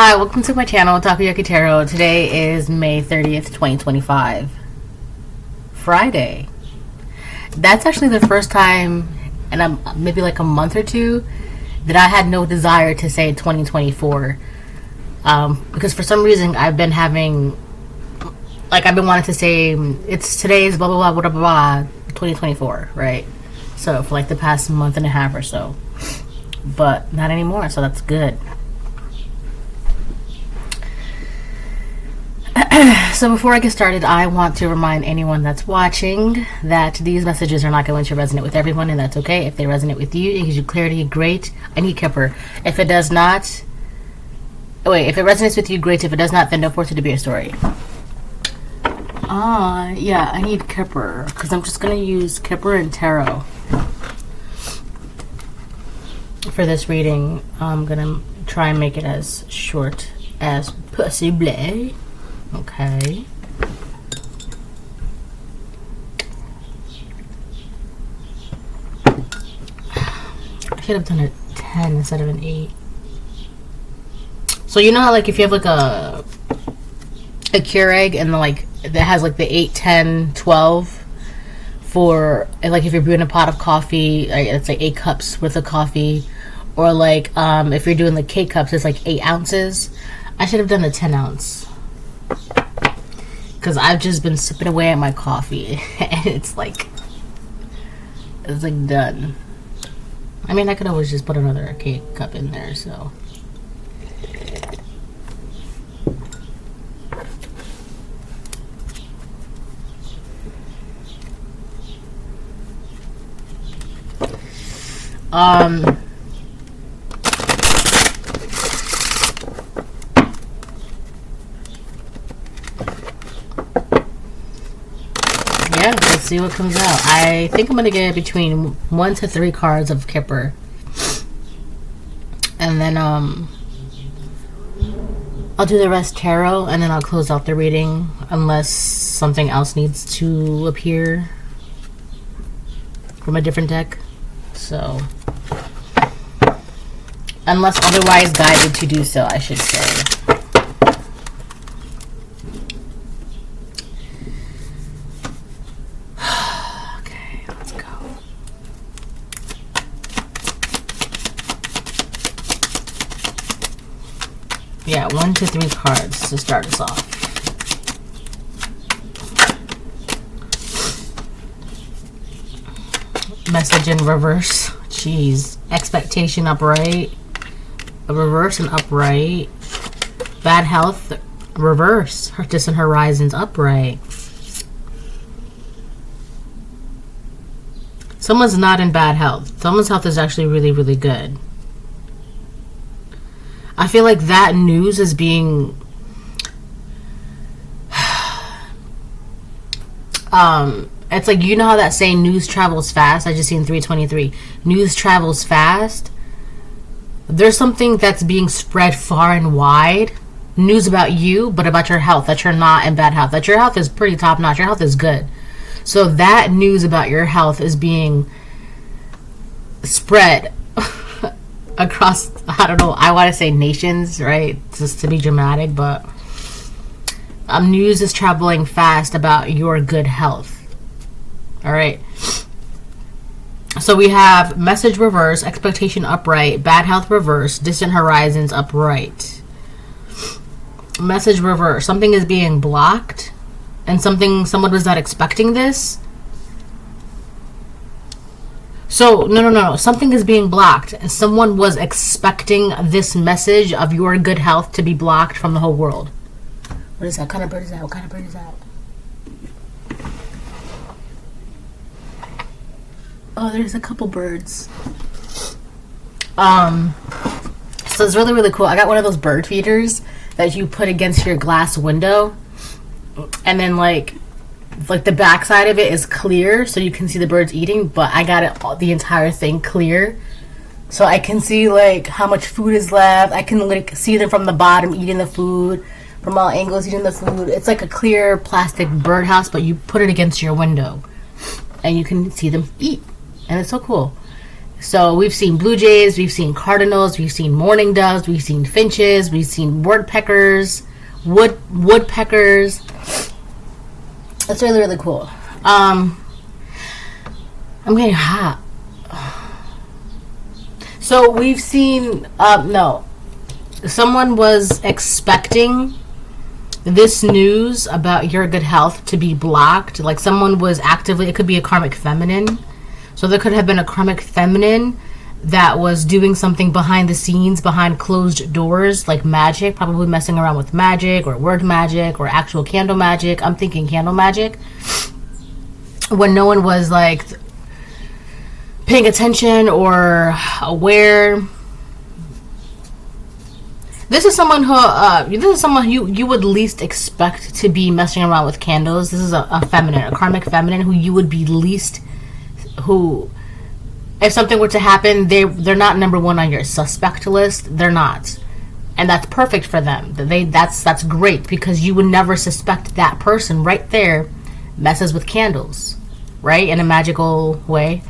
Hi, welcome to my channel, Takoyaki Tarot. Today is May 30th, 2025. Friday. That's actually the first time in maybe like a month or two that I had no desire to say 2024. Because for some reason I've been having, I've been wanting to say, it's today's blah blah blah blah blah 2024, right? So for like the past month and a half or so. But not anymore, so that's good. So before I get started, I want to remind anyone that's watching that these messages are not going to resonate with everyone, and that's okay. If they resonate with you, it gives you clarity, great. I need Kipper. If it does not, if it resonates with you, great. If it does not, then don't force it to be a story. Yeah, I need Kipper, because I'm just going to use Kipper and Tarot for this reading. I'm going to try and make it as short as possible. Okay. I should have done a 10 instead of an 8. So you know how if you have a Keurig and that has the 8, 10, 12 for if you're brewing a pot of coffee, it's 8 cups worth of coffee, or if you're doing K-cups, it's 8 ounces. I should have done the 10 ounce. Because I've just been sipping away at my coffee and it's done. I mean, I could always just put another K cup in there, so. Yeah, let's see what comes out. I think I'm gonna get between 1 to 3 cards of Kipper, and then I'll do the rest tarot, and then I'll close out the reading unless something else needs to appear from a different deck. So, unless otherwise guided to do so, I should say. Yeah, 1 to 3 cards to start us off. Message in reverse. Jeez. Expectation upright. A reverse and upright. Bad health. Reverse. Distant horizons upright. Someone's not in bad health. Someone's health is actually really, really good. I feel like that news is being it's you know how that saying news travels fast? I just seen 323. News travels fast. There's something that's being spread far and wide. News about you, but about your health, that you're not in bad health, that your health is pretty top notch, your health is good. So that news about your health is being spread across, I don't know, I want to say nations, right? Just to be dramatic, but news is traveling fast about your good health. All right. So we have message reverse, expectation upright, bad health reverse, distant horizons upright. Message reverse, something is being blocked, and someone was not expecting this. So, no. Something is being blocked. And someone was expecting this message of your good health to be blocked from the whole world. What is that? What kind of bird is that? What kind of bird is that? Oh, there's a couple birds. So it's really, really cool. I got one of those bird feeders that you put against your glass window. And then, the back side of it is clear, so you can see the birds eating, but I got it the entire thing clear, so I can see how much food is left. I can see them from the bottom eating the food, from all angles eating the food. It's like a clear plastic birdhouse, but you put it against your window and you can see them eat, and it's so cool. So we've seen blue jays, we've seen cardinals, we've seen mourning doves, we've seen finches, we've seen woodpeckers. That's really, really cool. I'm getting hot. So we've seen, someone was expecting this news about your good health to be blocked. Like someone was actively, it could be a karmic feminine. So there could have been a karmic feminine that was doing something behind the scenes, behind closed doors, like magic, probably messing around with magic or word magic or actual candle magic. I'm thinking candle magic. When no one was like paying attention or aware. This is someone who you would least expect to be messing around with candles. This is a feminine, a karmic feminine who you would be least, who, if something were to happen, they're not number one on your suspect list. They're not, and that's perfect for them. That's great, because you would never suspect that person right there messes with candles, right, in a magical way.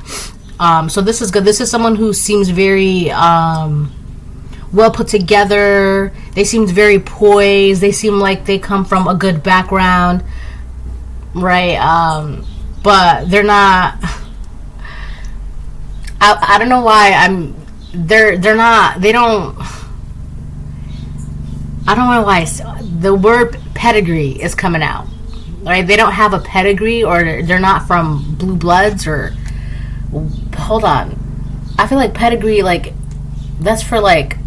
So this is good. This is someone who seems very well put together. They seem very poised. They seem like they come from a good background, right? But they're not. I don't know why they're not. They don't. I don't know why the word pedigree is coming out. Right? They don't have a pedigree, or they're not from blue bloods, or hold on. I feel like pedigree, like that's for like.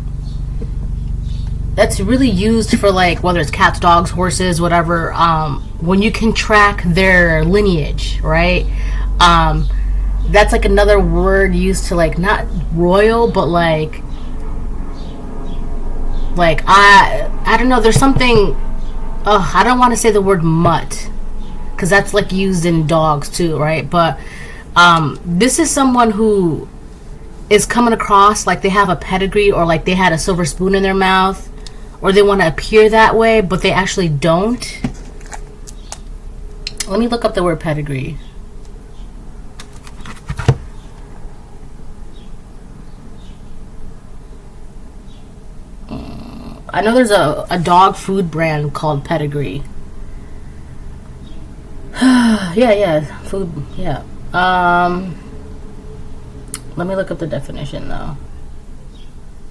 That's really used for like whether it's cats, dogs, horses, whatever. When you can track their lineage, right? That's like another word used to like not royal, but like I don't know. There's something. I don't want to say the word mutt, because that's like used in dogs too, right? But this is someone who is coming across like they have a pedigree, or like they had a silver spoon in their mouth, or they want to appear that way, but they actually don't. Let me look up the word pedigree. I know there's a dog food brand called Pedigree. Food, yeah. Let me look up the definition, though,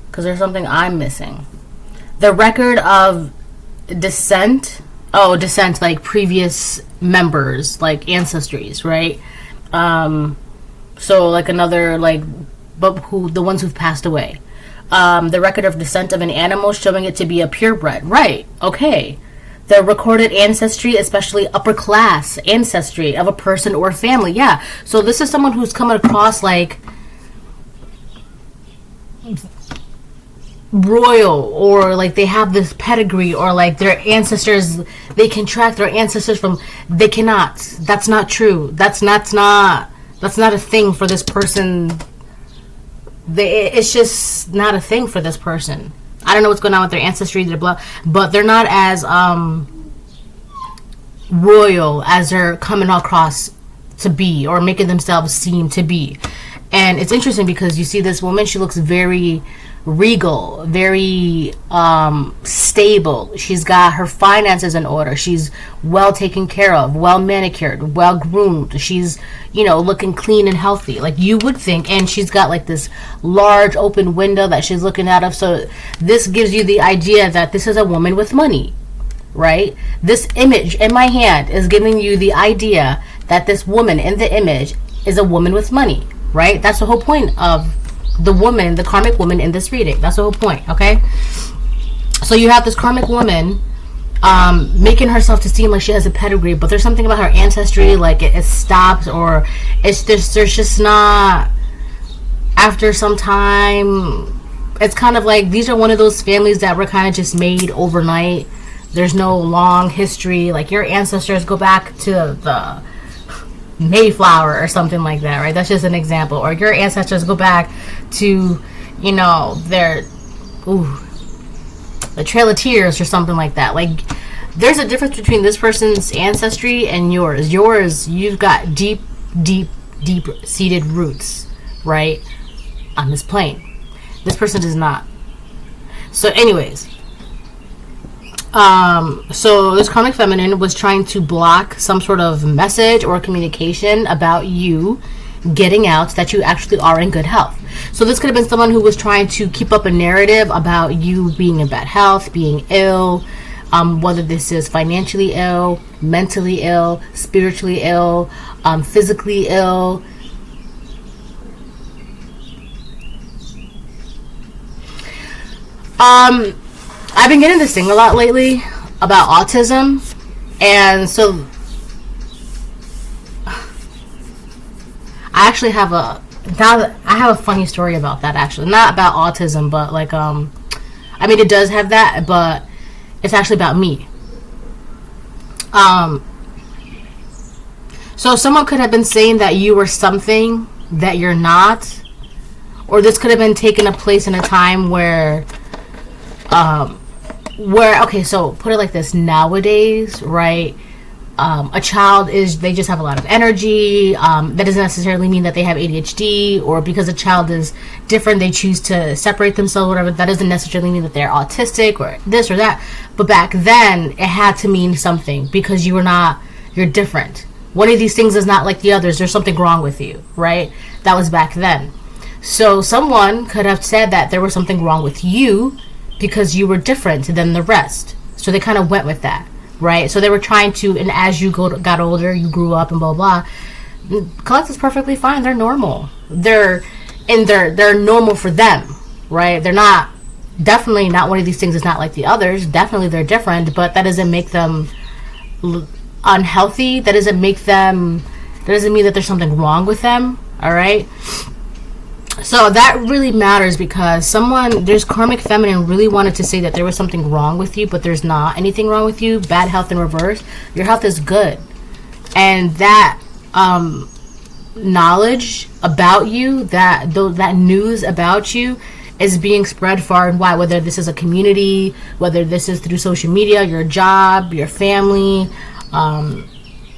because there's something I'm missing. The record of descent, like previous members, like ancestries, right? So like another, like, but who, the ones who've passed away. The record of descent of an animal showing it to be a purebred. Right, okay. The recorded ancestry, especially upper class ancestry of a person or family. Yeah, so this is someone who's coming across like royal, or like they have this pedigree, or like their ancestors, they can track their ancestors from, they cannot. That's not true. That's not a thing for this person. It's just not a thing for this person. I don't know what's going on with their ancestry, their blood, but they're not as royal as they're coming across to be, or making themselves seem to be. And it's interesting because you see this woman, she looks very regal, very stable. She's got her finances in order. She's well taken care of, well manicured, well groomed. She's, looking clean and healthy, like you would think. And she's got like this large open window that she's looking out of. So this gives you the idea that this is a woman with money, right? This image in my hand is giving you the idea that this woman in the image is a woman with money, right? That's the whole point of the woman, the karmic woman in this reading. That's the whole point, okay? So you have this karmic woman making herself to seem like she has a pedigree, but there's something about her ancestry, like it stops, or there's just not, after some time, it's kind of like these are one of those families that were kind of just made overnight. There's no long history, like your ancestors go back to the Mayflower or something like that, right? That's just an example. Or your ancestors go back to, the Trail of Tears or something like that. Like, there's a difference between this person's ancestry and yours. You've got deep seated roots, right? on this plane. This person does not. So anyways, so this karmic feminine was trying to block some sort of message or communication about you getting out that you actually are in good health. So this could have been someone who was trying to keep up a narrative about you being in bad health, being ill, whether this is financially ill, mentally ill, spiritually ill, physically ill. I've been getting this thing a lot lately about autism, and so I actually have a funny story about that, actually. Not about autism, but like I mean, it does have that, but it's actually about me. So someone could have been saying that you were something that you're not, or this could have been taking a place in a time where okay, so put it like this. Nowadays, right, a child they just have a lot of energy. That doesn't necessarily mean that they have ADHD, or because a child is different, they choose to separate themselves, whatever. That doesn't necessarily mean that they're autistic or this or that. But back then, it had to mean something, because you're different. One of these things is not like the others. There's something wrong with you, right? That was back then. So someone could have said that there was something wrong with you because you were different than the rest. So they kind of went with that, right? So they were trying to, and as you got older, you grew up and blah, blah. Collect is perfectly fine. They're normal. They're normal for them, right? They're not, definitely not one of these things is not like the others. Definitely they're different, but that doesn't make them unhealthy. That doesn't mean that there's something wrong with them, all right? So that really matters, because there's karmic feminine really wanted to say that there was something wrong with you, but there's not anything wrong with you. Bad health in reverse. Your health is good. And that knowledge about you, that news about you is being spread far and wide, whether this is a community, whether this is through social media, your job, your family,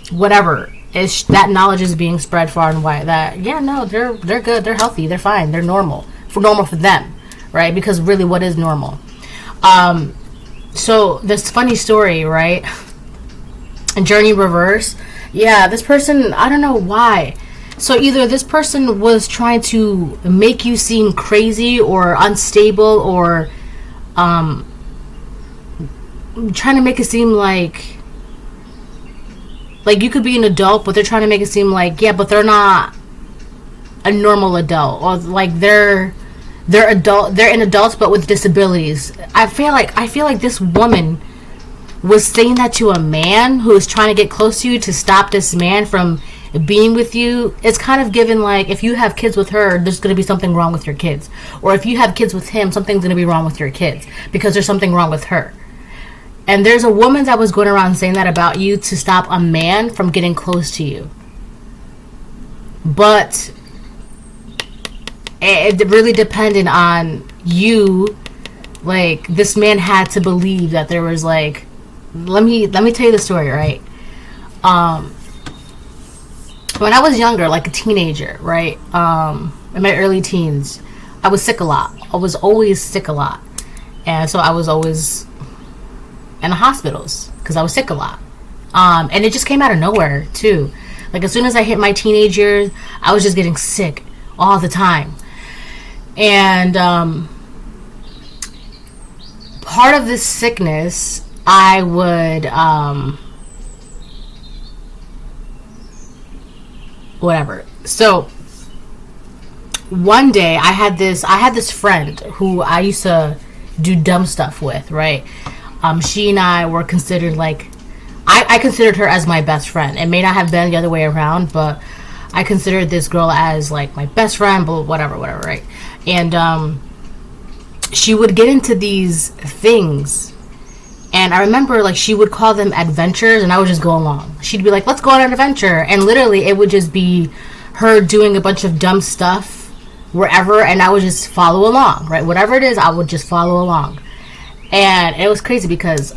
whatever. That knowledge is being spread far and wide. That they're good, they're healthy, they're fine, they're normal for them, right? Because really, what is normal? So this funny story, right? Journey reverse. Yeah, this person, I don't know why. So either this person was trying to make you seem crazy or unstable, or trying to make it seem like you could be an adult, but they're trying to make it seem like, yeah, but they're not a normal adult, or like they're an adult but with disabilities. I feel like this woman was saying that to a man who is trying to get close to you to stop this man from being with you. It's kind of given like, if you have kids with her, there's going to be something wrong with your kids, or if you have kids with him, something's going to be wrong with your kids, because there's something wrong with her. And there's a woman that was going around saying that about you to stop a man from getting close to you. But it really depended on you. Like, this man had to believe that there was like, let me tell you the story, right? When I was younger, like a teenager, right? In my early teens, I was sick a lot. I was always sick a lot. And so I was always in the hospitals because I was sick a lot. And it just came out of nowhere too. Like, as soon as I hit my teenage years, I was just getting sick all the time. And part of this sickness, I would whatever. So one day I had this friend who I used to do dumb stuff with, right? She and I were considered like, I considered her as my best friend. It may not have been the other way around, but I considered this girl as like my best friend, but whatever, right? And she would get into these things, and I remember like she would call them adventures, and I would just go along. She'd be like, let's go on an adventure, and literally it would just be her doing a bunch of dumb stuff wherever, and I would just follow along, right? Whatever it is, I would just follow along. And it was crazy because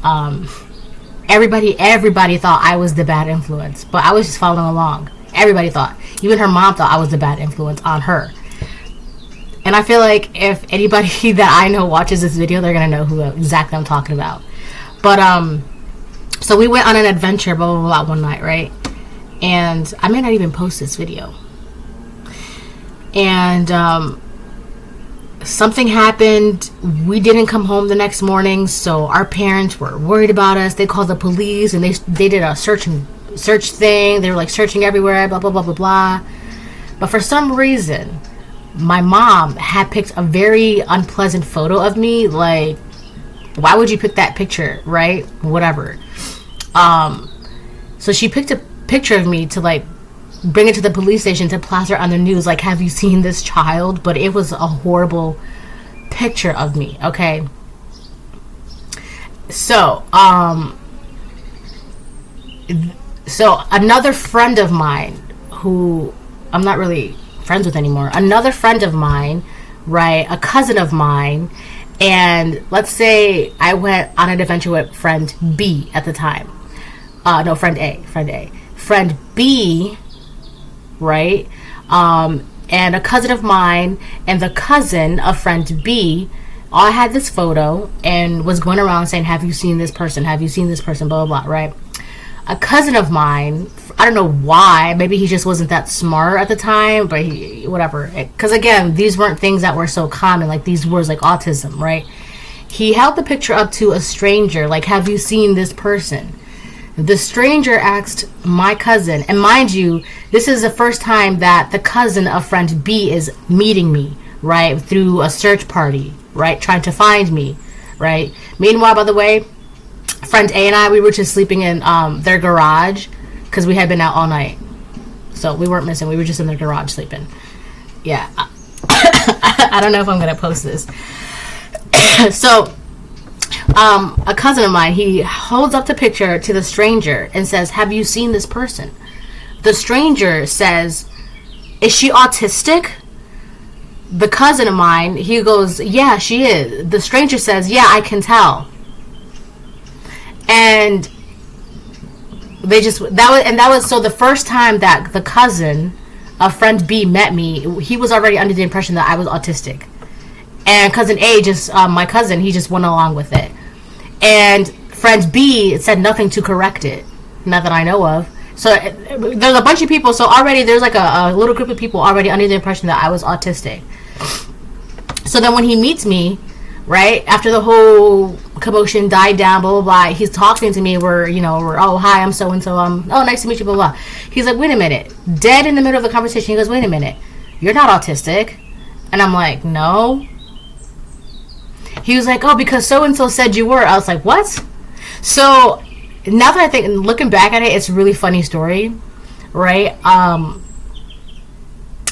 everybody thought I was the bad influence, but I was just following along. Everybody thought. Even her mom thought I was the bad influence on her. And I feel like if anybody that I know watches this video, they're gonna know who exactly I'm talking about. But so we went on an adventure, blah blah blah, one night, right? And I may not even post this video. And something happened. We didn't come home the next morning, so our parents were worried about us. They called the police, and they did a search thing. They were like searching everywhere, blah blah blah blah blah. But for some reason, my mom had picked a very unpleasant photo of me. Like, why would you pick that picture, right? Whatever. So she picked a picture of me to like bring it to the police station to plaster on the news, like, have you seen this child? But it was a horrible picture of me. Okay, so so another friend of mine, who I'm not really friends with anymore, another friend of mine, right, a cousin of mine, and let's say I went on an adventure with friend B at the time. No, friend A. Friend B, right, and a cousin of mine and the cousin of friend B all had this photo and was going around saying, have you seen this person, have you seen this person, blah blah blah, right? A cousin of mine, I don't know why, maybe he just wasn't that smart at the time, but whatever, because again, these weren't things that were so common, like these words like autism, right? He held the picture up to a stranger, like, have you seen this person? The stranger asked my cousin, and mind you, this is the first time that the cousin of friend B is meeting me, right, through a search party, right, trying to find me, right? Meanwhile, by the way, friend A and I, we were just sleeping in their garage because we had been out all night. So we weren't missing. We were just in their garage sleeping. Yeah. I don't know if I'm going to post this. So a cousin of mine, he holds up the picture to the stranger and says, have you seen this person? The stranger says, is she autistic? The cousin of mine, he goes, yeah, she is. The stranger says, yeah, I can tell. And they just, that was so the first time that the cousin of friend B met me, he was already under the impression that I was autistic. And cousin A just, my cousin, he just went along with it. And friend B said nothing to correct it, not that I know of. So there's a bunch of people, so already there's like a little group of people already under the impression that I was autistic. So then when he meets me, right, after the whole commotion died down, blah blah blah, he's talking to me, we're oh hi, I'm so and so, oh nice to meet you, blah blah. He's like, wait a minute, dead in the middle of the conversation, he goes, wait a minute, you're not autistic? And I'm like, no. He was like, oh, because so and so said you were. I was like, what? So now that I think, looking back at it, it's a really funny story, right?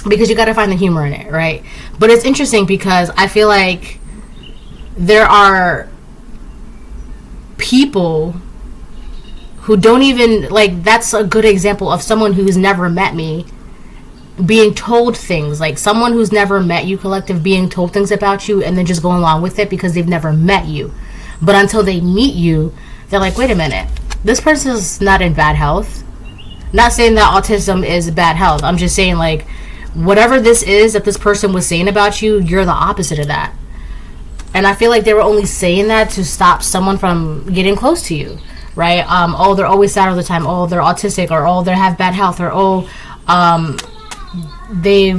Because you got to find the humor in it, right? But it's interesting because I feel like there are people who don't even, like, that's a good example of someone who's never met me being told things, like someone who's never met you, collective, being told things about you and then just going along with it because they've never met you. But until they meet you, they're like, wait a minute, this person's not in bad health. Not saying that autism is bad health. I'm just saying, like, whatever this is that this person was saying about you, you're the opposite of that. And I feel like they were only saying that to stop someone from getting close to you, right? Oh, they're always sad all the time. Oh, they're autistic, or oh, they have bad health, or oh, they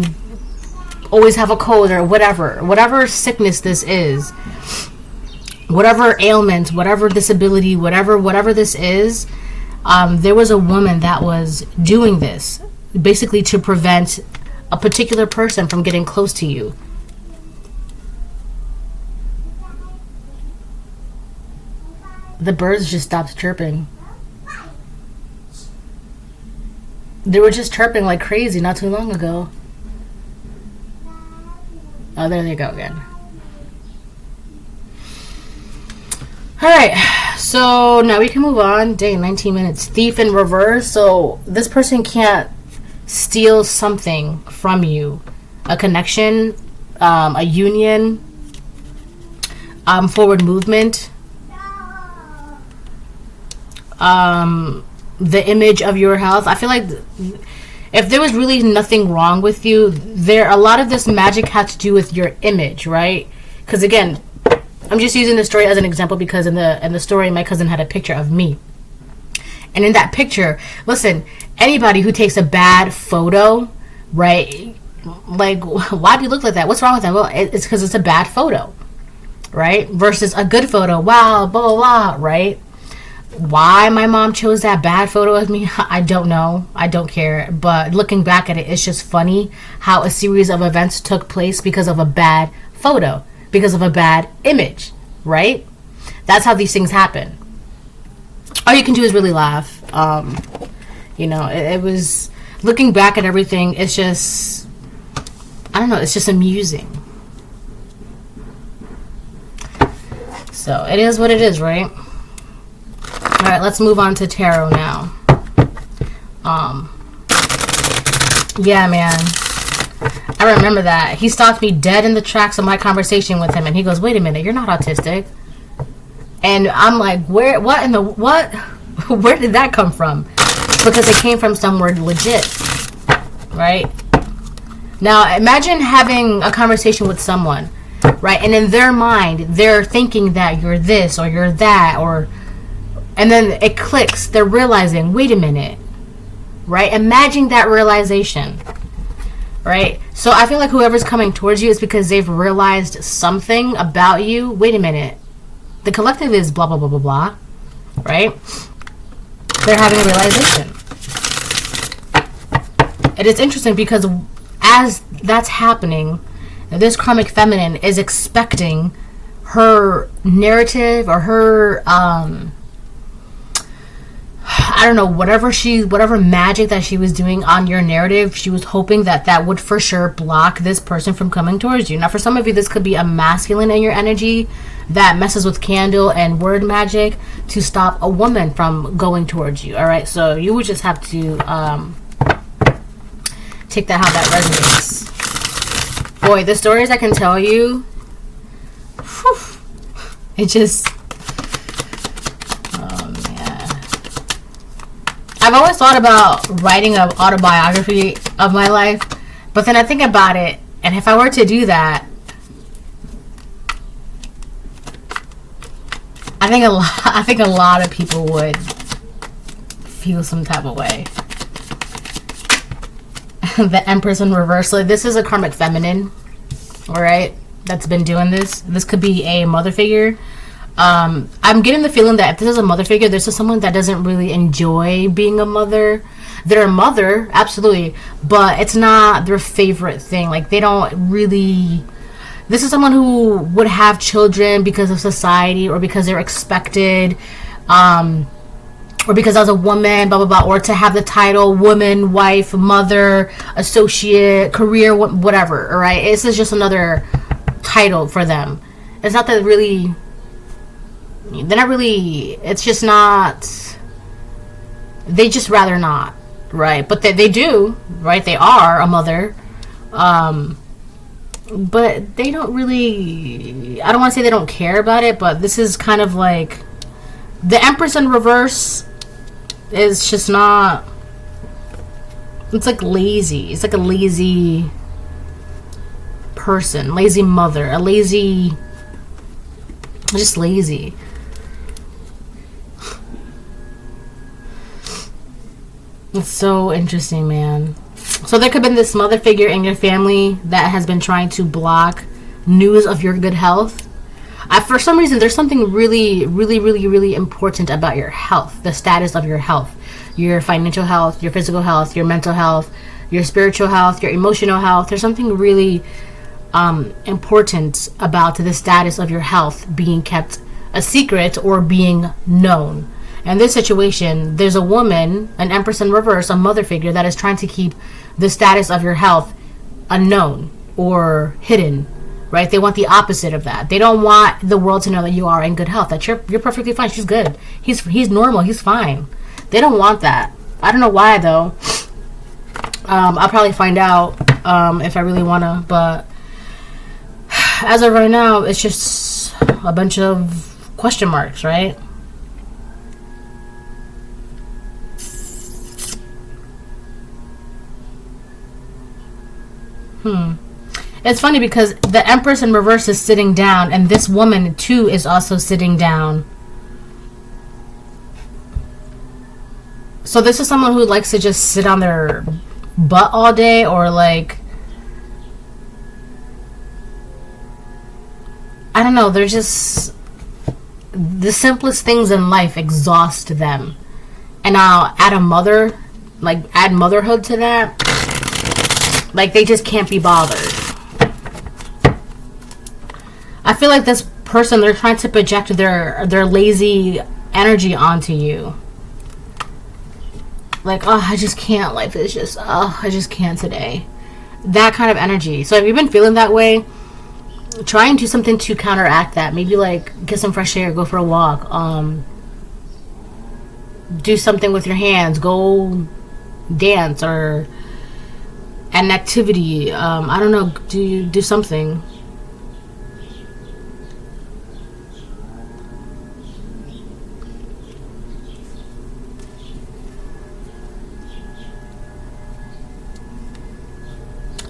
always have a cold, or whatever sickness this is, whatever ailment, whatever disability, whatever this is. There was a woman that was doing this basically to prevent a particular person from getting close to you. The birds just stopped chirping. They were just chirping like crazy not too long ago. Oh, there they go again. Alright, so now we can move on. Dang, 19 minutes. Thief in reverse. So this person can't steal something from you. A connection, a union, forward movement, the image of your health. I feel like if there was really nothing wrong with you, a lot of this magic had to do with your image, right? Because again, I'm just using the story as an example because in the story, my cousin had a picture of me. And in that picture, listen, anybody who takes a bad photo, right? Like, why do you look like that? What's wrong with that? Well, it's because it's a bad photo, right? Versus a good photo. Wow, blah, blah, blah, right? Why my mom chose that bad photo of me, I don't know. I don't care. But looking back at it, it's just funny how a series of events took place because of a bad photo, because of a bad image, right? That's how these things happen. All you can do is really laugh. It was, looking back at everything, it's just, I don't know, it's just amusing. So it is what it is, right? All right, let's move on to tarot now. Yeah, man. I remember that. He stopped me dead in the tracks of my conversation with him, and he goes, "Wait a minute, you're not autistic." And I'm like, what? Where did that come from? Because it came from somewhere legit, right? Now, imagine having a conversation with someone, right? And in their mind, they're thinking that you're this or you're that, and then it clicks. They're realizing, wait a minute, right? Imagine that realization, right? So I feel like whoever's coming towards you is because they've realized something about you. Wait a minute. The collective is blah, blah, blah, blah, blah, right? They're having a realization. It is interesting because as that's happening, this karmic feminine is expecting her narrative or her, I don't know, whatever magic that she was doing on your narrative, she was hoping that would for sure block this person from coming towards you. Now, for some of you, this could be a masculine in your energy that messes with candle and word magic to stop a woman from going towards you. All right, so you would just have to take that how that resonates. Boy, the stories I can tell you, whew, it just, oh man. I've always thought about writing an autobiography of my life, but then I think about it, and if I were to do that, I think a lot of people would feel some type of way. The Empress in reverse. So this is a karmic feminine, all right, that's been doing this. This could be a mother figure. I'm getting the feeling that if this is a mother figure, this is someone that doesn't really enjoy being a mother. They're a mother, absolutely, but it's not their favorite thing. Like, they don't really... This is someone who would have children because of society or because they're expected, or because as a woman, blah, blah, blah, or to have the title woman, wife, mother, associate, career, whatever, all right? This is just another title for them. It's not that really... They're not really... It's just not... They just rather not, right? But they do, right? They are a mother. But they don't really... I don't want to say they don't care about it, but this is kind of like... The Empress in reverse is just not... It's like lazy. It's like a lazy person. Lazy mother. A lazy... Just lazy. It's so interesting, man. So there could have been this mother figure in your family that has been trying to block news of your good health. For some reason, there's something really, really, really, really important about your health, the status of your health, your financial health, your physical health, your mental health, your spiritual health, your emotional health. There's something really important about the status of your health being kept a secret or being known. In this situation, there's a woman, an Empress in reverse, a mother figure that is trying to keep the status of your health unknown or hidden, right? They want the opposite of that. They don't want the world to know that you are in good health, that you're perfectly fine. She's good. He's normal. He's fine. They don't want that. I don't know why, though. I'll probably find out if I really want to, but as of right now, it's just a bunch of question marks, right? It's funny because the Empress in reverse is sitting down, and this woman too is also sitting down. So this is someone who likes to just sit on their butt all day, or like, I don't know, they're just, the simplest things in life exhaust them. And I'll add add motherhood to that. Like, they just can't be bothered. I feel like this person, they're trying to project their lazy energy onto you. Like, oh, I just can't. Life is just, oh, I just can't today. That kind of energy. So if you've been feeling that way, try and do something to counteract that. Maybe like get some fresh air, go for a walk, do something with your hands, go dance or an activity. I don't know, do something.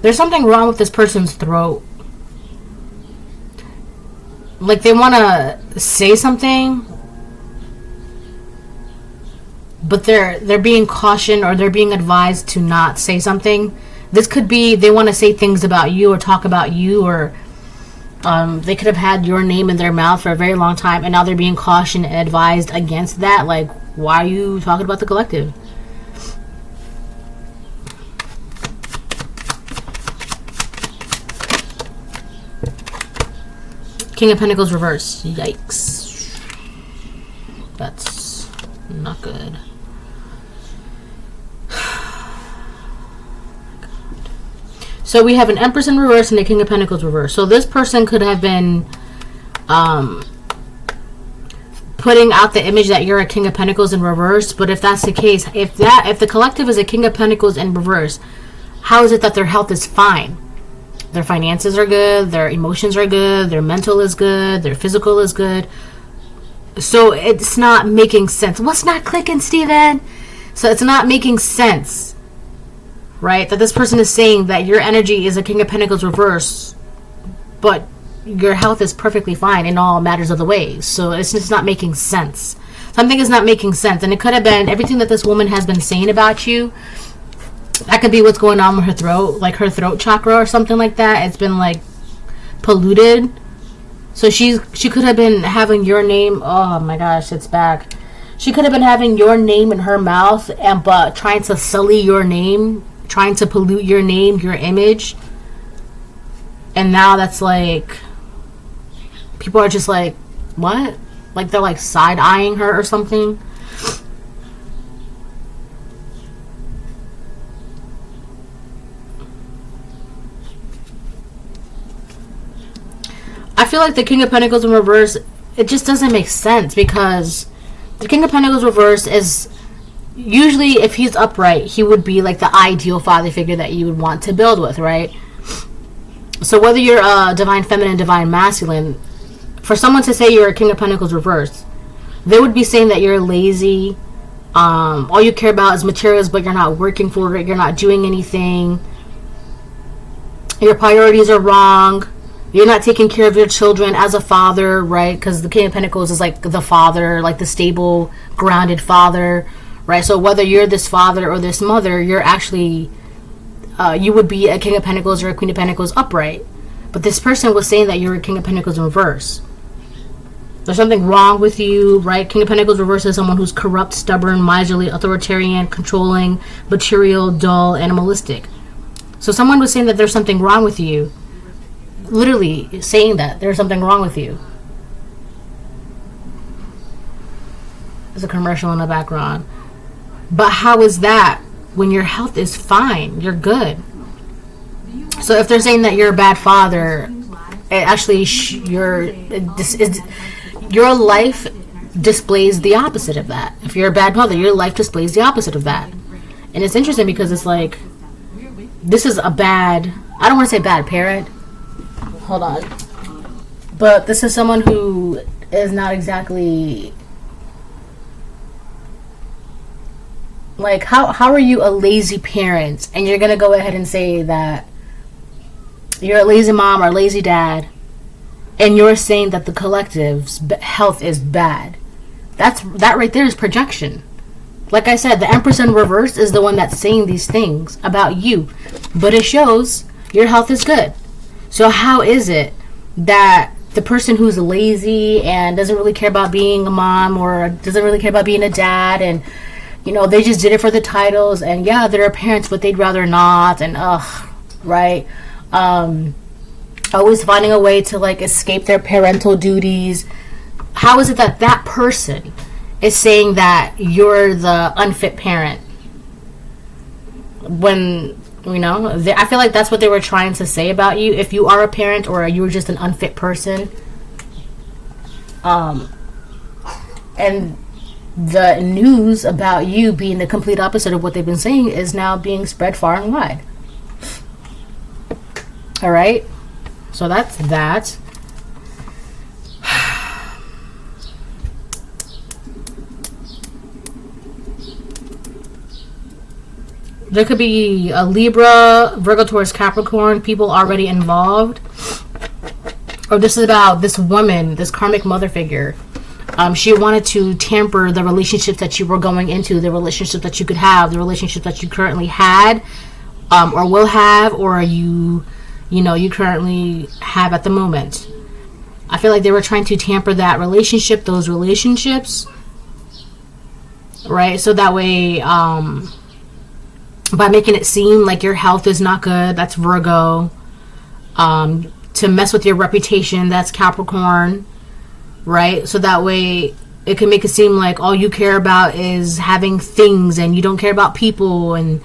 There's something wrong with this person's throat. Like, they want to say something, but they're being cautioned, or they're being advised to not say something. This could be they want to say things about you or talk about you, or they could have had your name in their mouth for a very long time, and now they're being cautioned and advised against that. Like, why are you talking about the collective? King of Pentacles reverse. Yikes. That's not good. So we have an Empress in reverse and a King of Pentacles reverse. So this person could have been putting out the image that you're a King of Pentacles in reverse. But if that's the case, if the collective is a King of Pentacles in reverse, how is it that their health is fine? Their finances are good, their emotions are good, their mental is good, their physical is good. So it's not making sense. What's not clicking, Steven? So it's not making sense, right? That this person is saying that your energy is a King of Pentacles reverse, but your health is perfectly fine in all matters of the ways. So it's just not making sense. Something is not making sense. And it could have been everything that this woman has been saying about you. That could be what's going on with her throat, like her throat chakra or something like that. It's been like polluted. So she could have been having your name. Oh my gosh, it's back. She could have been having your name in her mouth, but trying to sully your name, trying to pollute your name, your image. And now that's like, people are just like, what? Like they're like side eyeing her or something. I feel like the King of Pentacles in reverse, it just doesn't make sense, because the King of Pentacles reverse is usually, if he's upright, he would be like the ideal father figure that you would want to build with, right? So whether you're a divine feminine, divine masculine, for someone to say you're a King of Pentacles reverse, they would be saying that you're lazy, all you care about is materials, but you're not working for it, you're not doing anything, your priorities are wrong, you're not taking care of your children as a father, right? Because the King of Pentacles is like the father, like the stable, grounded father, right? So whether you're this father or this mother, you're actually, you would be a King of Pentacles or a Queen of Pentacles upright. But this person was saying that you're a King of Pentacles in reverse. There's something wrong with you, right? King of Pentacles reverse is someone who's corrupt, stubborn, miserly, authoritarian, controlling, material, dull, animalistic. So someone was saying that there's something wrong with you. Literally saying that there's something wrong with you. There's a commercial in the background. But how is that when your health is fine? You're good. So if they're saying that you're a bad father, it actually your life displays the opposite of that. If you're a bad mother, your life displays the opposite of that. And it's interesting because it's like, this is a bad, I don't want to say bad parent. Hold on. But this is someone who is not exactly, like, how are you a lazy parent and you're going to go ahead and say that You're a lazy mom or lazy dad, and you're saying that the collective's health is bad. That right there is projection. Like I said, the Empress in reverse is the one that's saying these things about you, but it shows your health is good. So how is it that the person who's lazy and doesn't really care about being a mom or doesn't really care about being a dad, and they just did it for the titles, and yeah, they're parents but they'd rather not, and right, always finding a way to like escape their parental duties. How is it that that person is saying that you're the unfit parent when I feel like that's what they were trying to say about you, if you are a parent or you were just an unfit person. And the news about you being the complete opposite of what they've been saying is now being spread far and wide. All right, so that's that. There could be a Libra, Virgo, Taurus, Capricorn, people already involved. Or this is about this woman, this karmic mother figure. She wanted to tamper the relationships that you were going into, the relationships that you could have, the relationships that you currently had, or will have, or you currently have at the moment. I feel like they were trying to tamper that relationship, those relationships, right? So that way, by making it seem like your health is not good, that's Virgo. To mess with your reputation, that's Capricorn, right? So that way it can make it seem like all you care about is having things and you don't care about people, and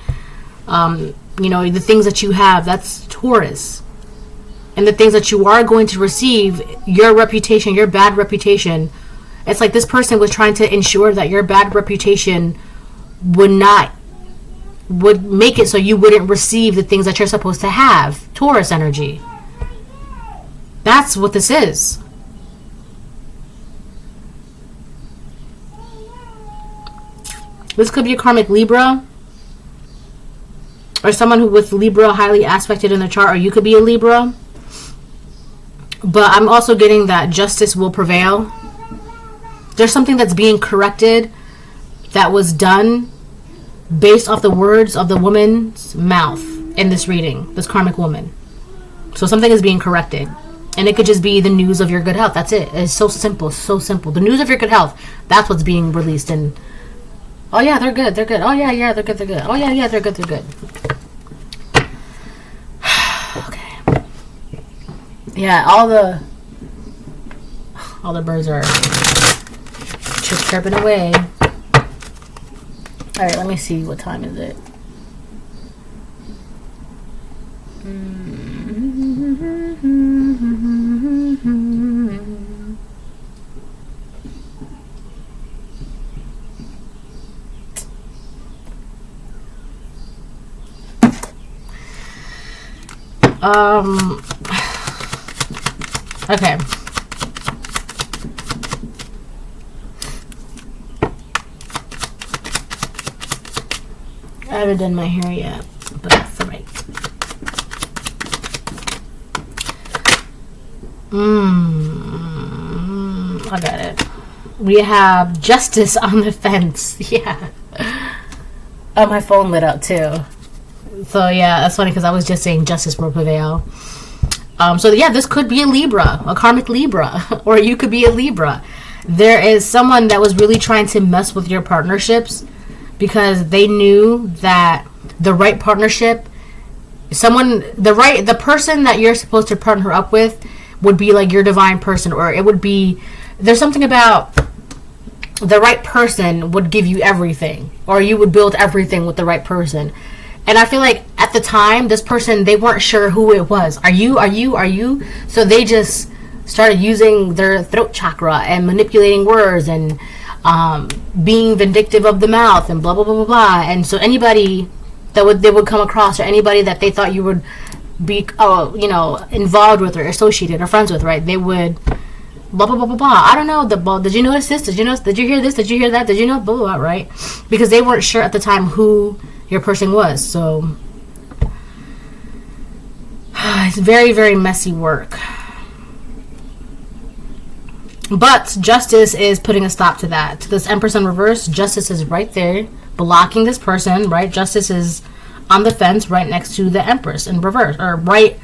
the things that you have, that's Taurus. And the things that you are going to receive, your reputation, your bad reputation, it's like this person was trying to ensure that your bad reputation would make it so you wouldn't receive the things that you're supposed to have. Taurus energy. That's what this is. This could be a karmic Libra, or someone who with Libra highly aspected in the chart, or you could be a Libra. But I'm also getting that justice will prevail. There's something that's being corrected that was done based off the words of the woman's mouth in this reading, this karmic woman. So something is being corrected. And it could just be the news of your good health. That's it. It's so simple, so simple. The news of your good health, that's what's being released. And oh yeah, they're good, they're good. Oh yeah, they're good, they're good. Oh yeah, they're good, they're good. Okay. Yeah, all the birds are just chirping away. Alright, let me see. What time is it? Okay. I haven't done my hair yet, but that's alright. I got it. We have justice on the fence. Yeah. Oh, my phone lit up too. So yeah, that's funny because I was just saying justice will prevail. So yeah, this could be a Libra, a karmic Libra, or you could be a Libra. There is someone that was really trying to mess with your partnerships because they knew that the right partnership, the person that you're supposed to partner up with would be like your divine person, or it would be, there's something about the right person would give you everything, or you would build everything with the right person. And I feel like at the time, this person, they weren't sure who it was. Are you? So they just started using their throat chakra and manipulating words and being vindictive of the mouth and blah, blah, blah, blah, blah. And so anybody that they would come across, or anybody that they thought you would be, involved with or associated or friends with, right? They would blah, blah, blah, blah, blah. I don't know. Did you notice this? Did you hear this? Did you hear that? Did you know? Blah, blah, blah, right? Because they weren't sure at the time who your person was. So It's very, very messy work. But justice is putting a stop to that. This Empress in reverse, justice is right there, blocking this person, right? Justice is on the fence right next to the Empress in reverse. Or right,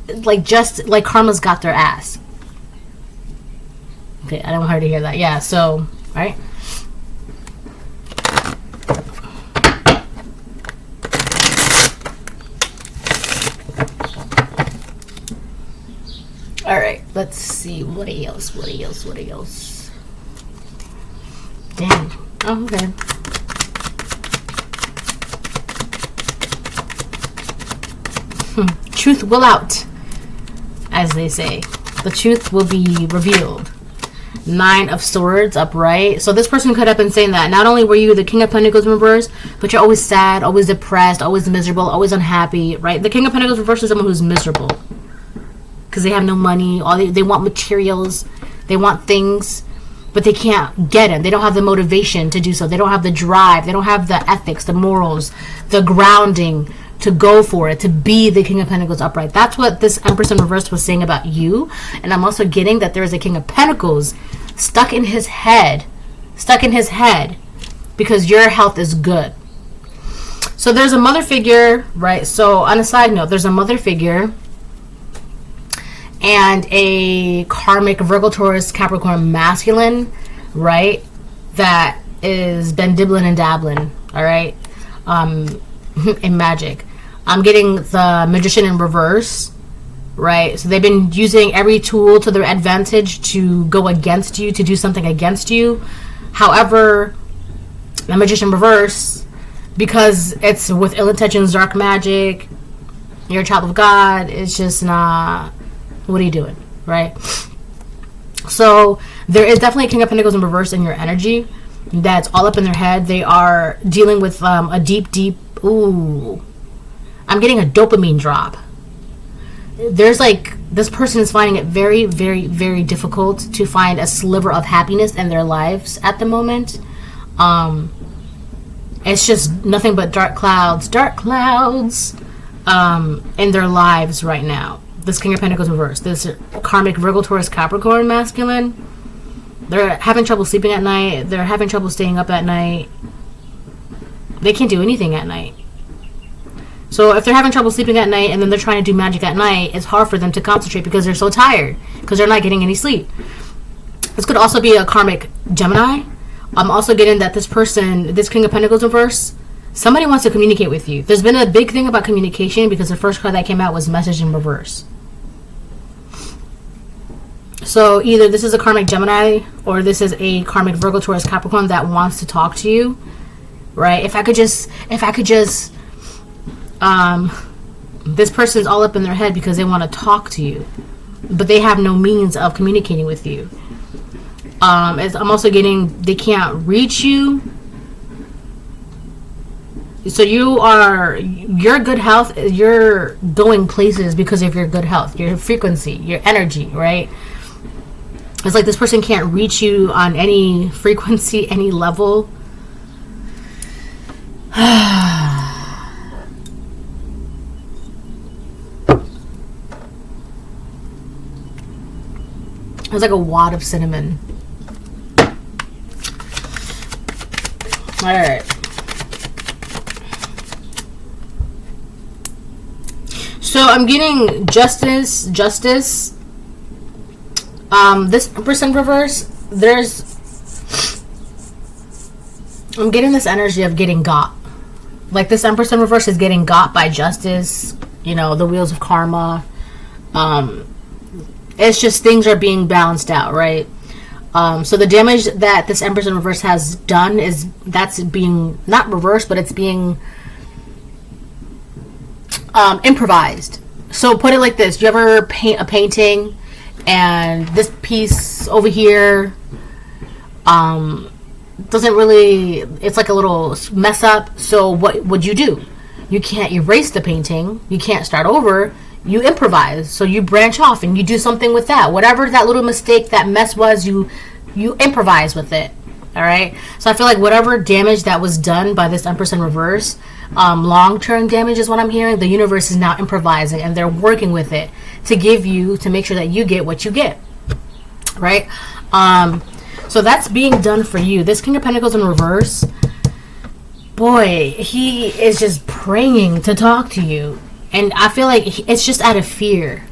like just like karma's got their ass. Okay, I don't want her to hear that. Yeah, so, right? Alright, let's see. What else? Damn. Oh, okay. Truth will out, as they say. The truth will be revealed. 9 of Swords upright. So this person could have been saying that not only were you the King of Pentacles in reverse, but you're always sad, always depressed, always miserable, always unhappy, right? The King of Pentacles reverse is someone who's miserable because they have no money. They want materials, they want things, but they can't get it. They don't have the motivation to do so. They don't have the drive. They don't have the ethics, the morals, the grounding to go for it, to be the King of Pentacles upright. That's what this Empress in reverse was saying about you. And I'm also getting that there is a King of Pentacles stuck in his head because your health is good. So there's a mother figure, right? So on a side note, there's a mother figure and a karmic Virgo, Taurus, Capricorn masculine, right? That is been dibbling and dabbling, all right? In magic. I'm getting the Magician in reverse, right? So they've been using every tool to their advantage to go against you, to do something against you. However, the Magician reverse, because it's with ill intentions, dark magic, you're a child of God, it's just not, what are you doing, right? So there is definitely a King of Pentacles in reverse in your energy that's all up in their head. They are dealing with a deep, ooh, I'm getting a dopamine drop. There's like, this person is finding it very, very, very difficult to find a sliver of happiness in their lives at the moment. It's just nothing but dark clouds in their lives right now. This King of Pentacles reverse, this karmic Virgo, Taurus, Capricorn masculine, they're having trouble sleeping at night. They're having trouble staying up at night. They can't do anything at night. So if they're having trouble sleeping at night and then they're trying to do magic at night, it's hard for them to concentrate because they're so tired, because they're not getting any sleep. This could also be a karmic Gemini. I'm also getting that this person, this King of Pentacles reverse, somebody wants to communicate with you. There's been a big thing about communication because the first card that came out was Message in reverse. So either this is a karmic Gemini or this is a karmic Virgo, Taurus, Capricorn that wants to talk to you, right? If I could just, this person's all up in their head because they want to talk to you, but they have no means of communicating with you. I'm also getting, they can't reach you. So your good health, you're going places because of your good health, your frequency, your energy, right? It's like this person can't reach you on any frequency, any level. It's like a wad of cinnamon. All right. So I'm getting justice. This person reverse, I'm getting this energy of getting got. Like this Empress in reverse is getting got by justice, you know, the wheels of karma. It's just things are being balanced out, right? So the damage that this Empress in reverse has done is that's being not reversed, but it's being improvised. So put it like this: do you ever paint a painting and this piece over here doesn't really, it's like a little mess up? So what would you do? You can't erase the painting, you can't start over, you improvise. So you branch off and you do something with that, whatever that little mistake, that mess was, you improvise with it, All right. So I feel like whatever damage that was done by this Empress in reverse, long-term damage is what I'm hearing. The universe is now improvising, and they're working with it to make sure that you get what you get. Right. So that's being done for you. This King of Pentacles in reverse, boy, he is just praying to talk to you, and I feel like it's just out of fear.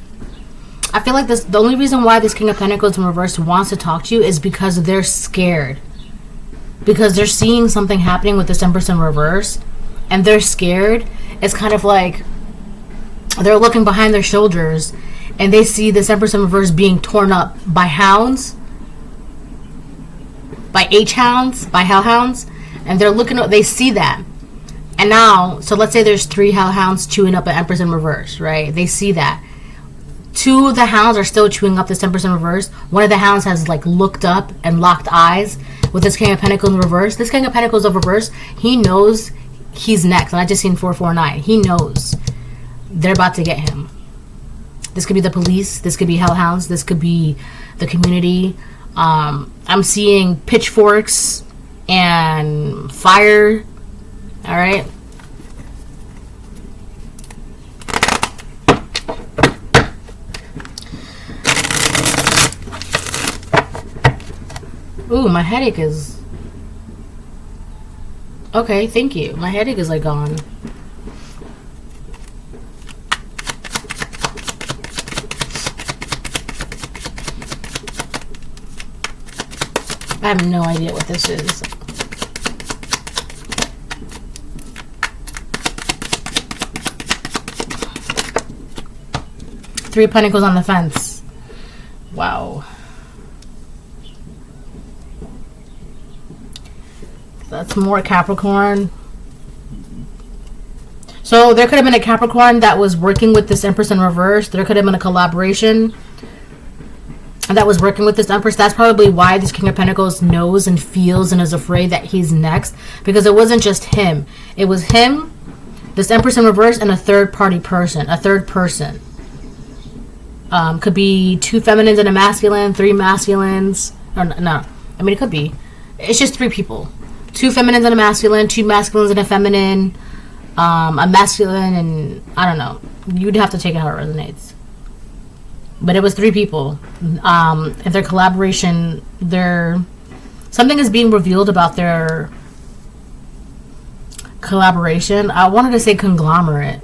I feel like the only reason why this King of Pentacles in reverse wants to talk to you is because they're scared. Because they're seeing something happening with this Empress in reverse, and they're scared. It's kind of like they're looking behind their shoulders, and they see this Empress in reverse being torn up by hounds, by H-hounds, by hellhounds, and they see that. And now, so let's say there's 3 hellhounds chewing up an Empress in reverse, right? They see that. 2 of the hounds are still chewing up this Empress in reverse. One of the hounds has like looked up and locked eyes with this King of Pentacles in reverse. This King of Pentacles in reverse, he knows he's next. And I just seen 449. He knows they're about to get him. This could be the police. This could be hellhounds. This could be the community. I'm seeing pitchforks and fire. All right. Ooh, my headache is... Okay, thank you. My headache is like gone. I have no idea what this is. Three Pentacles on the fence. Wow. That's more Capricorn. So there could have been a Capricorn that was working with this Empress in reverse. There could have been a collaboration that was working with this Empress. That's probably why this King of Pentacles knows and feels and is afraid that he's next. Because it wasn't just him. It was him, this Empress in reverse, and a third party person. A third person. Could be 2 feminines and a masculine, 3 masculines. Or no. I mean, it could be. It's just 3 people. 2 feminines and a masculine, 2 masculines and a feminine, a masculine, and I don't know. You'd have to take it how it resonates. But it was 3 people. And their collaboration, something is being revealed about their collaboration. I wanted to say conglomerate.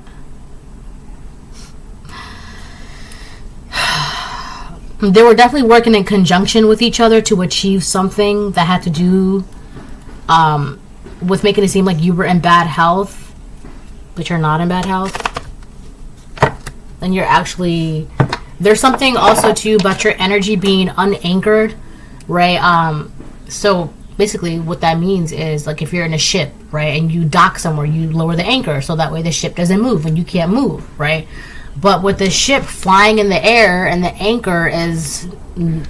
They were definitely working in conjunction with each other to achieve something that had to do with making it seem like you were in bad health, but you're not in bad health. And you're actually... There's something also too about your energy being unanchored, right? So basically what that means is, like, if you're in a ship, right, and you dock somewhere, you lower the anchor so that way the ship doesn't move and you can't move, right? But with the ship flying in the air and the anchor is,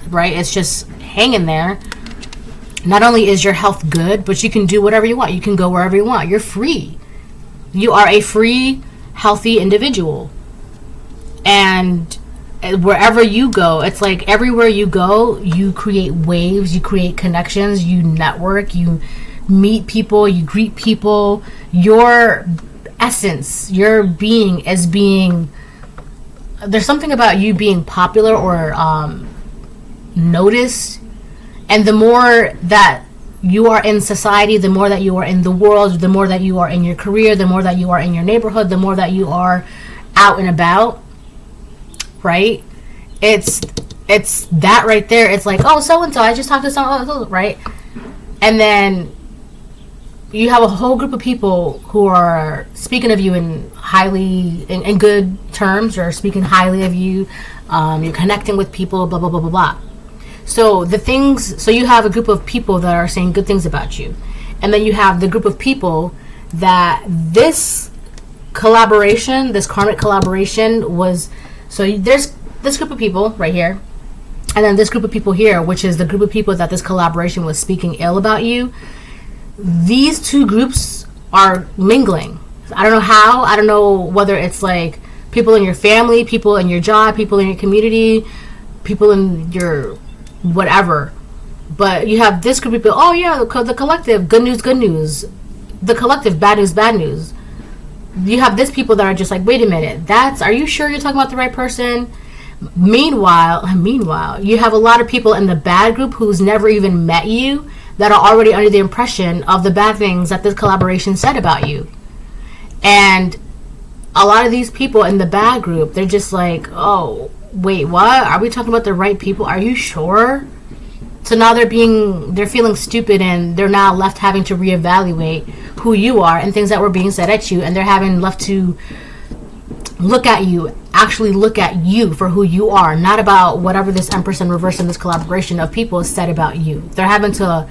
right, it's just hanging there, not only is your health good, but you can do whatever you want. You can go wherever you want. You're free. You are a free, healthy individual. And wherever you go, it's like everywhere you go, you create waves, you create connections, you network, you meet people, you greet people. Your essence, your being is being... There's something about you being popular or noticed. And the more that you are in society, the more that you are in the world, the more that you are in your career, the more that you are in your neighborhood, the more that you are out and about, right? It's that right there. It's like, oh, so-and-so, I just talked to someone, right? And then you have a whole group of people who are speaking of you in good terms, or speaking highly of you. You're connecting with people, blah, blah, blah, blah, blah. So you have a group of people that are saying good things about you. And then you have the group of people that this collaboration, this karmic collaboration was... So there's this group of people right here. And then this group of people here, which is the group of people that this collaboration was speaking ill about you. These 2 groups are mingling. I don't know how. I don't know whether it's like people in your family, people in your job, people in your community, people in your... whatever, But you have this group of people, oh yeah, the collective, good news, good news. The collective, bad news, bad news. You have this people that are just like, wait a minute, are you sure you're talking about the right person? Meanwhile, you have a lot of people in the bad group who's never even met you that are already under the impression of the bad things that this collaboration said about you. And a lot of these people in the bad group, they're just like, oh, wait, what? Are we talking about the right people? Are you sure? So now they're feeling stupid, and they're now left having to reevaluate who you are and things that were being said at you, and they're having left to actually look at you for who you are, not about whatever this Empress in reverse in this collaboration of people said about you. They're having to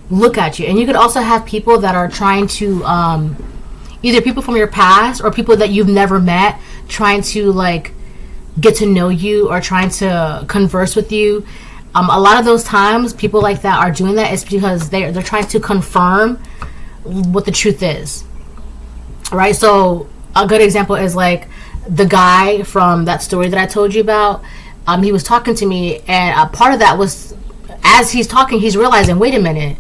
look at you. And you could also have people that are trying to either people from your past or people that you've never met, trying to like get to know you or trying to converse with you. A lot of those times people like that are doing that is because they're trying to confirm what the truth is, right? So a good example is like the guy from that story that I told you about. He was talking to me, and a part of that was, as he's talking, he's realizing, wait a minute,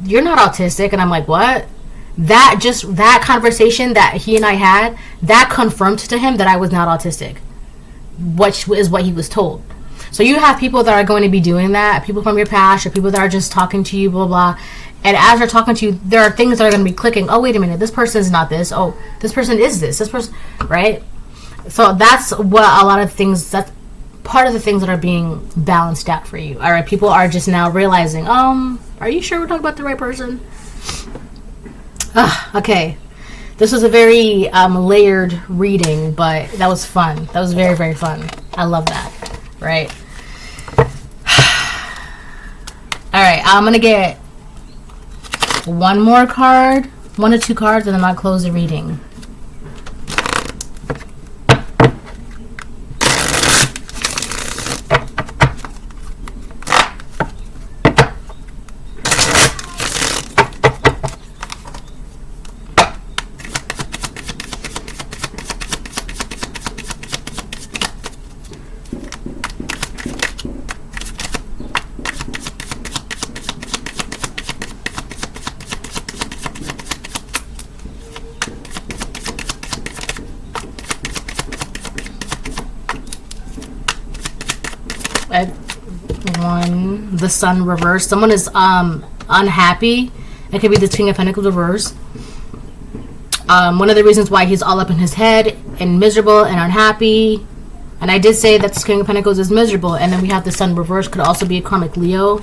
you're not autistic. And I'm like, what? That conversation that he and I had, that confirmed to him that I was not autistic, which is what he was told. So you have people that are going to be doing that, people from your past, or people that are just talking to you, blah, blah. And as they're talking to you, there are things that are going to be clicking. Oh, wait a minute, this person's not this. Oh, this person is this. This person, right? So that's what a lot of things, that's part of the things that are being balanced out for you. All right, people are just now realizing, are you sure we're talking about the right person? Okay. This was a very layered reading, but that was fun. That was very, very fun. I love that. Right? Alright, I'm going to get one more card, 1 or 2 cards, and then I'll close the reading. The Sun reverse. Someone is unhappy. It could be the King of Pentacles reverse. One of the reasons why he's all up in his head and miserable and unhappy. And I did say that the King of Pentacles is miserable. And then we have the Sun reverse. Could also be a karmic Leo.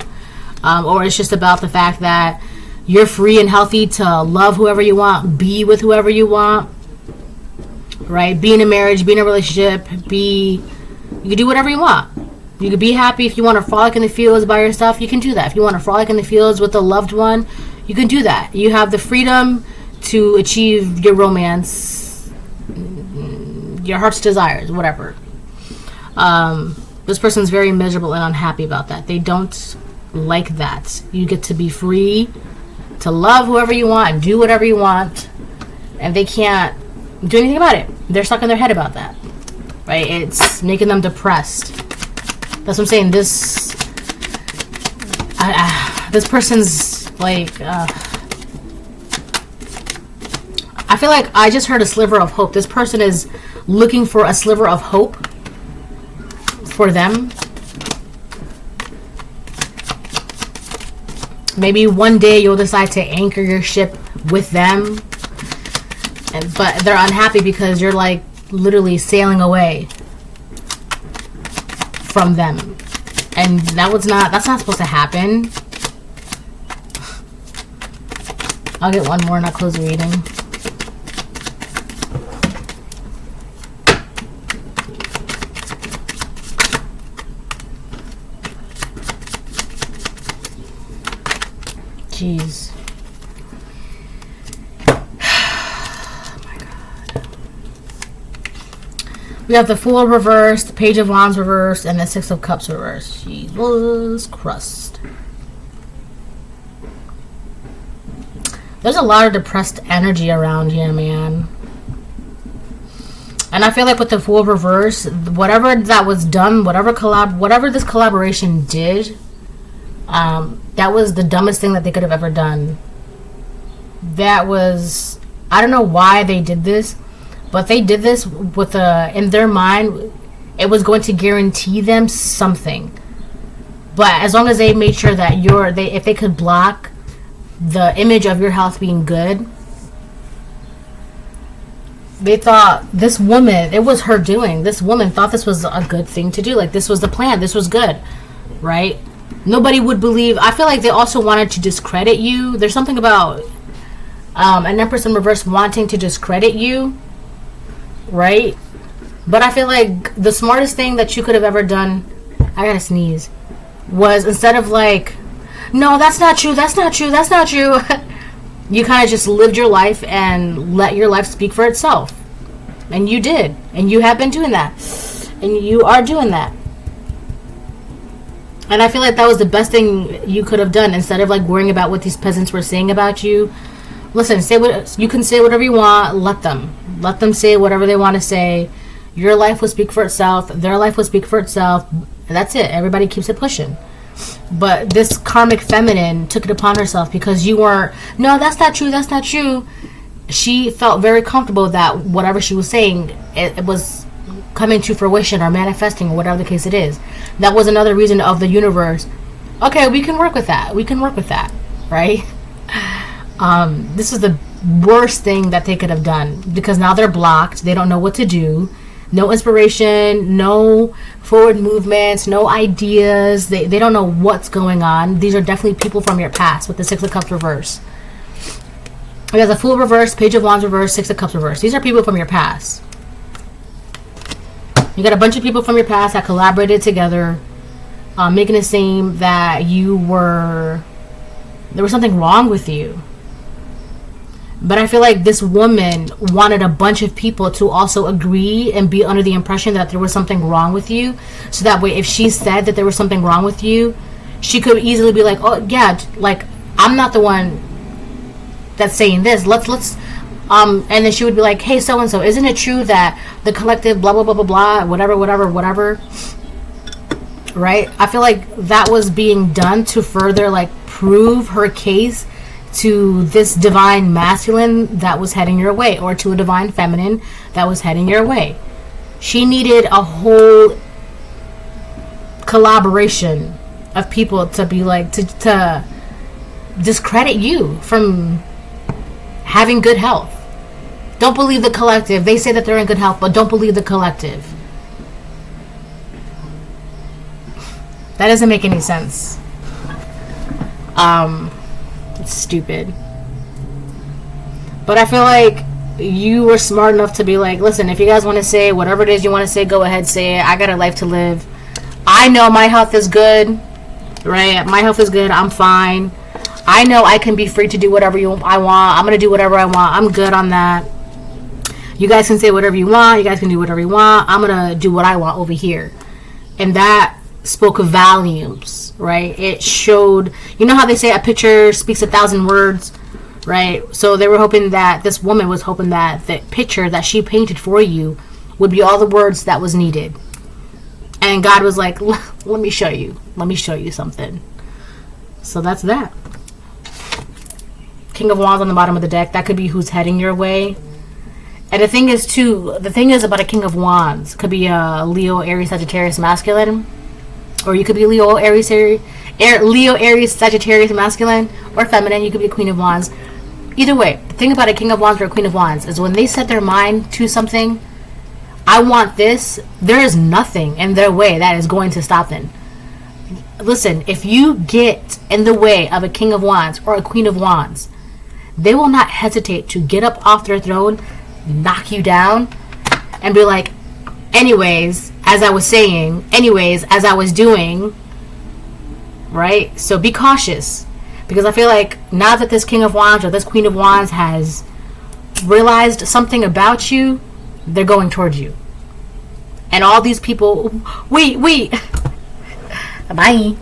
Or it's just about the fact that you're free and healthy to love whoever you want, be with whoever you want, right? Be in a marriage, be in a relationship, you can do whatever you want. You could be happy. If you want to frolic in the fields by yourself, you can do that. If you want to frolic in the fields with a loved one, you can do that. You have the freedom to achieve your romance, your heart's desires, whatever. This person's very miserable and unhappy about that. They don't like that. You get to be free to love whoever you want and do whatever you want, and they can't do anything about it. They're stuck in their head about that, right? It's making them depressed. That's what I'm saying. This person's like, I feel like I just heard a sliver of hope. This person is looking for a sliver of hope for them. Maybe one day you'll decide to anchor your ship with them, but they're unhappy because you're like literally sailing away from them, and that's not supposed to happen. I'll get one more and I'll close the reading. Jeez. We have the Fool reverse, the Page of Wands reverse, and the Six of Cups reverse. Jesus Christ. There's a lot of depressed energy around here, man. And I feel like with the Fool reverse, whatever that was done, whatever this collaboration did, That was the dumbest thing that they could have ever done. That was, I don't know why they did this, but they did this with in their mind, it was going to guarantee them something. But as long as they made sure that if they could block the image of your health being good, they thought this woman, it was her doing. This woman thought this was a good thing to do. Like, this was the plan. This was good, right? Nobody would believe. I feel like they also wanted to discredit you. There's something about an Empress in reverse wanting to discredit you, right? But I feel like the smartest thing that you could have ever done, I gotta sneeze, was instead of like, no, that's not true, that's not true, that's not true, you kind of just lived your life and let your life speak for itself. And you did. And you have been doing that. And you are doing that. And I feel like that was the best thing you could have done, instead of like worrying about what these peasants were saying about you. Listen, you can say whatever you want. Let them say whatever they want to say. Your life will speak for itself. Their life will speak for itself. That's it. Everybody keeps it pushing. But this karmic feminine took it upon herself because you weren't, no, that's not true, that's not true. She felt very comfortable that whatever she was saying, it was coming to fruition or manifesting or whatever the case it is. That was another reason of the universe. Okay, we can work with that. We can work with that, right? This is the worst thing that they could have done, because now they're blocked. They don't know what to do. No inspiration, no forward movements, no ideas. They don't know what's going on. These are definitely people from your past with the Six of Cups reverse. We have the Fool reverse, Page of Wands reverse, Six of Cups reverse. These are people from your past. You got a bunch of people from your past that collaborated together, making it seem that there was something wrong with you. But I feel like this woman wanted a bunch of people to also agree and be under the impression that there was something wrong with you. So that way, if she said that there was something wrong with you, she could easily be like, oh, yeah, like, I'm not the one that's saying this. Let's and then she would be like, hey, so-and-so, isn't it true that the collective blah, blah, blah, blah, blah, whatever. Right? I feel like that was being done to further, like, prove her case to this divine masculine that was heading your way, or to a divine feminine that was heading your way. She needed a whole collaboration of people to be like, to discredit you from having good health. Don't believe the collective. They say that they're in good health, but don't believe the collective. That doesn't make any sense. It's stupid. But I feel like you were smart enough to be like, listen, if you guys want to say whatever it is you want to say, go ahead, say it. I got a life to live. I know my health is good, right? My health is good. I'm fine. I know I can be free to do whatever I want. I'm going to do whatever I want. I'm good on that. You guys can say whatever you want. You guys can do whatever you want. I'm going to do what I want over here. And that spoke volumes, right? It showed, you know how they say a picture speaks 1,000 words, right? So they were hoping that, this woman was hoping that the picture that she painted for you would be all the words that was needed. And God was like, let me show you something. So that's that. King of Wands on the bottom of the deck. That could be who's heading your way. And the thing is about a King of Wands, could be a Leo, Aries, Sagittarius masculine, or you could be Leo, Aries, Sagittarius masculine or feminine. You could be a Queen of Wands. Either way, the thing about a King of Wands or a Queen of Wands is when they set their mind to something, I want this, there is nothing in their way that is going to stop them. Listen, if you get in the way of a King of Wands or a Queen of Wands, they will not hesitate to get up off their throne, knock you down, and be like, anyways, as I was saying, anyways, as I was doing, right? So be cautious, because I feel like now that this King of Wands or this Queen of Wands has realized something about you, they're going towards you. And all these people, wait, bye.